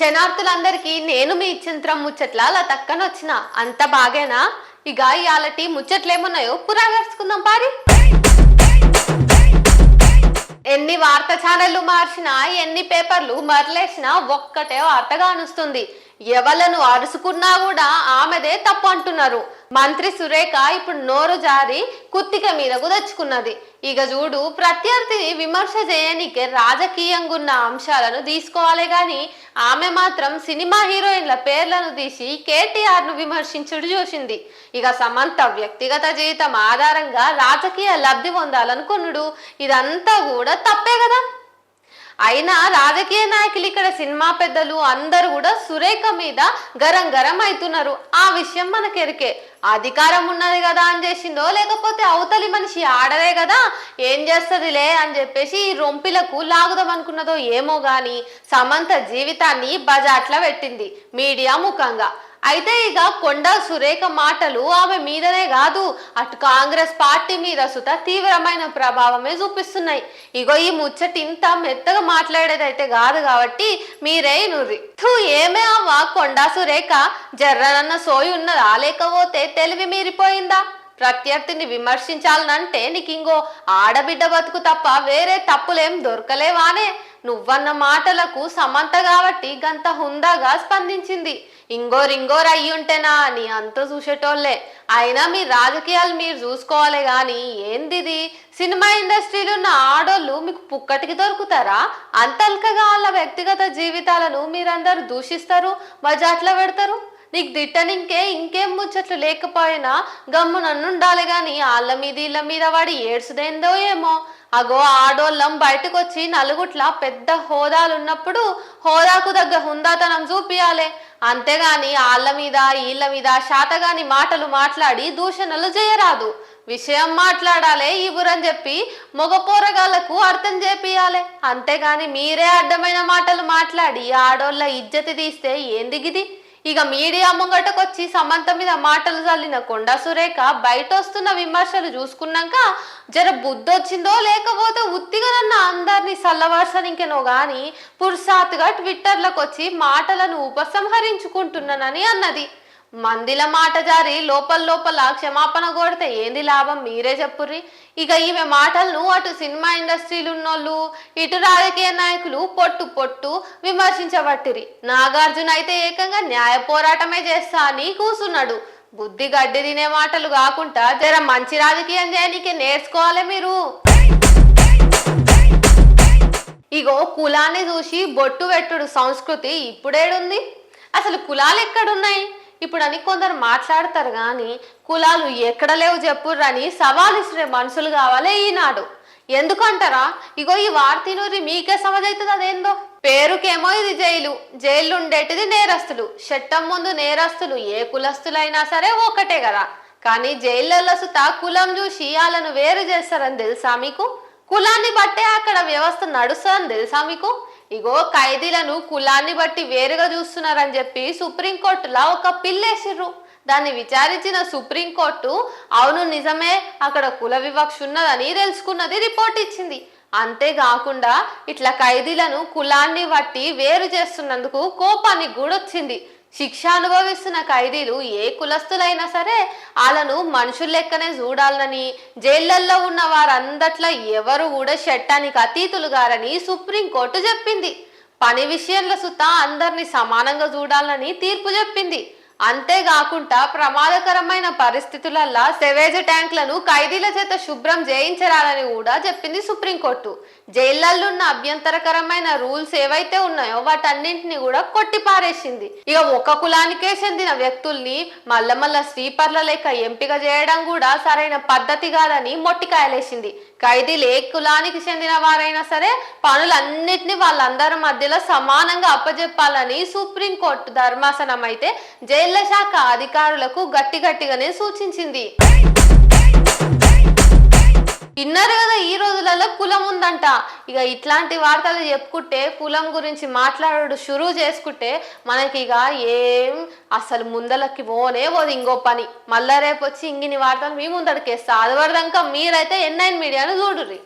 శనార్థులందరికీ నేను మీ చిత్రం ముచ్చట్ల అలా తక్కనొచ్చిన అంత బాగేనా? ఇక ఇయాలటి ముచ్చట్లేమున్నాయో పురాగర్చుకుందాం పారి. ఎన్ని వార్తా ఛానళ్లు మార్చినా ఎన్ని పేపర్లు మరలేసినా ఒక్కటే వార్తగా అనుస్తుంది. ఎవలను అరుసుకున్నా కూడా ఆమెదే తప్పు అంటున్నారు. మంత్రి సురేఖ ఇప్పుడు నోరు జారి కుత్తిక మీదకు తెచ్చుకున్నది. ఇక చూడు, ప్రత్యర్థిని విమర్శ చేయనికే రాజకీయంగా ఉన్న అంశాలను తీసుకోవాలి గాని ఆమె మాత్రం సినిమా హీరోయిన్ల పేర్లను తీసి కేటీఆర్ ను విమర్శించుడు చూసింది. ఇక సమంత వ్యక్తిగత జీవితం ఆధారంగా రాజకీయ లబ్ధి పొందాలనుకున్నాడు. ఇదంతా కూడా తప్పే కదా. అయినా రాజకీయ నాయకులు ఇక్కడ సినిమా పెద్దలు అందరూ కూడా సురేఖ మీద గరం గరం అవుతున్నారు. ఆ విషయం మనకెరికే. అధికారం ఉన్నది కదా అని చేసిందో, లేకపోతే అవతలి మనిషి ఆడదే కదా ఏం చేస్తుందిలే అని చెప్పేసి ఈ రొంపిలకు లాగుదాం అనుకున్నదో ఏమో గాని సమంత జీవితాన్ని బజాట్లా పెట్టింది మీడియా ముఖంగా. అయితే ఇక కొండా సురేఖ మాటలు ఆమె మీదనే కాదు, అటు కాంగ్రెస్ పార్టీ మీద సుత తీవ్రమైన ప్రభావమే చూపిస్తున్నాయి. ఇగో ఈ ముచ్చటి ఇంత మెత్తగా మాట్లాడేదైతే కాదు కాబట్టి మీరే నుర్రి. ఏమే అవ్వ కొండా సురేఖ, జర్రనన్న సోయి ఉన్నదా లేకపోతే తెలివి మీరిపోయిందా? ప్రత్యర్థిని విమర్శించాలనంటే నీకు ఇంకో ఆడబిడ్డ బతుకు తప్ప వేరే తప్పులేం దొరకలేవానే? నువ్వన్న మాటలకు సమంత కాబట్టి గంత హుందాగా స్పందించింది. ఇంగోర్ అయ్యి ఉంటేనా అని అంత చూసేటోళ్లే. అయినా మీ రాజకీయాలు మీరు చూసుకోవాలి గాని ఏందిది? సినిమా ఇండస్ట్రీలో ఉన్న ఆడోళ్ళు మీకు పుక్కటికి దొరుకుతారా? అంతల్కగా వాళ్ళ వ్యక్తిగత జీవితాలను మీరందరూ దూషిస్తారు, బజాట్లో పెడతారు. నీకు దిట్టనింకే ఇంకేం ముచ్చట్లు లేకపోయినా గమ్మునన్నుండాలి గాని వాళ్ళ మీద వీళ్ళ మీద వాడి ఏడ్చుదేందో ఏమో. అగో ఆడోళ్ళం బయటకు వచ్చి నలుగుట్ల పెద్ద హోదాలున్నప్పుడు హోదాకు తగ్గ హుందాతనం చూపియాలి. అంతేగాని వాళ్ళ మీద వీళ్ళ మీద శాతగాని మాటలు మాట్లాడి దూషణలు చేయరాదు. విషయం మాట్లాడాలి ఇవురని చెప్పి మగ పోరగాళ్లకు అర్థం చేపియాలి. అంతేగాని మీరే అడ్డమైన మాటలు మాట్లాడి ఆడోళ్ళ ఇజ్జతి తీస్తే ఏందిగిది? ఇక మీడియా ముంగటకొచ్చి సమంత మీద మాటలు చల్లిన కొండా సురేఖ బయట వస్తున్న విమర్శలు చూసుకున్నాక జర బుద్ధొచ్చిందో లేకపోతే ఉత్తిగనన్న అందరినీ సల్లవర్సనింకెనో గాని పురుసాతుగా ట్విట్టర్లకు వచ్చి మాటలను ఉపసంహరించుకుంటున్నానని అన్నది. మందిల మాట జారి లోపల క్షమాపణ కోడితే ఏంది లాభం మీరే చెప్పుర్రి. ఇక ఈమె మాటలను అటు సినిమా ఇండస్ట్రీలు ఉన్నోళ్ళు ఇటు రాజకీయ నాయకులు పొట్టు విమర్శించబట్టిరి. నాగార్జున అయితే ఏకంగా న్యాయ పోరాటమే చేస్తా అని కూసున్నాడు. బుద్ధి గడ్డి తినే మాటలు కాకుండా జర మంచి రాజకీయం చేయనీకే నేర్చుకోవాలి మీరు. ఇగో కులాన్ని చూసి బొట్టు పెట్టుడు సంస్కృతి ఇప్పుడేడుంది? అసలు కులాలు ఎక్కడున్నాయి ఇప్పుడు అని కొందరు మాట్లాడతారు గాని కులాలు ఎక్కడ లేవు చెప్పుర్రని సవాల్ ఇస్తున్న మనుషులు కావాలి ఈనాడు. ఎందుకంటారా? ఇగో ఈ వార్తీనూరి మీకే సమజైతుంది. అదేందో పేరుకేమో ఇది జైలు ఉండేటిది నేరస్తులు. చట్టం ముందు నేరస్తులు ఏ కులస్తులైనా సరే ఒకటే కదా. కానీ జైళ్ళల్లో సుత కులం చూసి వాళ్ళను వేరు చేస్తారని తెలుసా మీకు? కులాన్ని బట్టే అక్కడ వ్యవస్థ నడుస్తుందని తెలుసా మీకు? ఇగో ఖైదీలను కులాన్ని బట్టి వేరుగా చూస్తున్నారని చెప్పి సుప్రీంకోర్టులో ఒక పిల్లేసిర్రు. దాన్ని విచారించిన సుప్రీంకోర్టు అవును నిజమే అక్కడ కుల వివక్ష ఉన్నదని తెలుసుకున్నది, రిపోర్ట్ ఇచ్చింది. అంతేకాకుండా ఇట్లా ఖైదీలను కులాన్ని బట్టి వేరు చేస్తున్నందుకు కోపానికి కూడా వచ్చింది. శిక్ష అనుభవిస్తున్న ఖైదీలు ఏ కులస్తులైనా సరే వాళ్ళను మనుషుల లెక్కనే చూడాలని, జైళ్లల్లో ఉన్న వారందట్లో ఎవరు కూడా చట్టానికి అతీతులు గారని సుప్రీంకోర్టు చెప్పింది. పని విషయంలో సుత అందరినీ సమానంగా చూడాలని తీర్పు చెప్పింది. అంతేకాకుండా ప్రమాదకరమైన పరిస్థితులల్లా సెవేజ్ ట్యాంకులను ఖైదీల చేత శుభ్రం చేయించరాలని కూడా చెప్పింది సుప్రీంకోర్టు. జైళ్లలో ఉన్న అభ్యంతరకరమైన రూల్స్ ఏవైతే ఉన్నాయో వాటన్నింటినీ కూడా కొట్టిపారేసింది. ఇక ఒక కులానికే చెందిన వ్యక్తుల్ని మళ్ళా స్వీపర్ల లెక్క ఎంపిక చేయడం కూడా సరైన పద్ధతి కాదని మొట్టికాయలేసింది. ఖైదీలు ఏ కులానికి చెందిన వారైనా సరే పనులన్నిటినీ వాళ్ళందరి మధ్యలో సమానంగా అప్పజెప్పాలని సుప్రీంకోర్టు ధర్మాసనం అయితే జైళ్ల శాఖ అధికారులకు గట్టిగానే సూచించింది. విన్నారు కదా, ఈ రోజులలో కులం ఉందంట. ఇక ఇట్లాంటి వార్తలు చెప్పుకుంటే కులం గురించి మాట్లాడు షురూ చేసుకుంటే మనకి ఇక ఏం అసలు ముందలకి పోదు ఇంకో పని. మళ్ళా రేపు వచ్చి ఇంగిని వార్తలు మీ ముందడికేస్తా. అది వరదాకా మీరైతే N9 మీడియాను చూడుర్రి.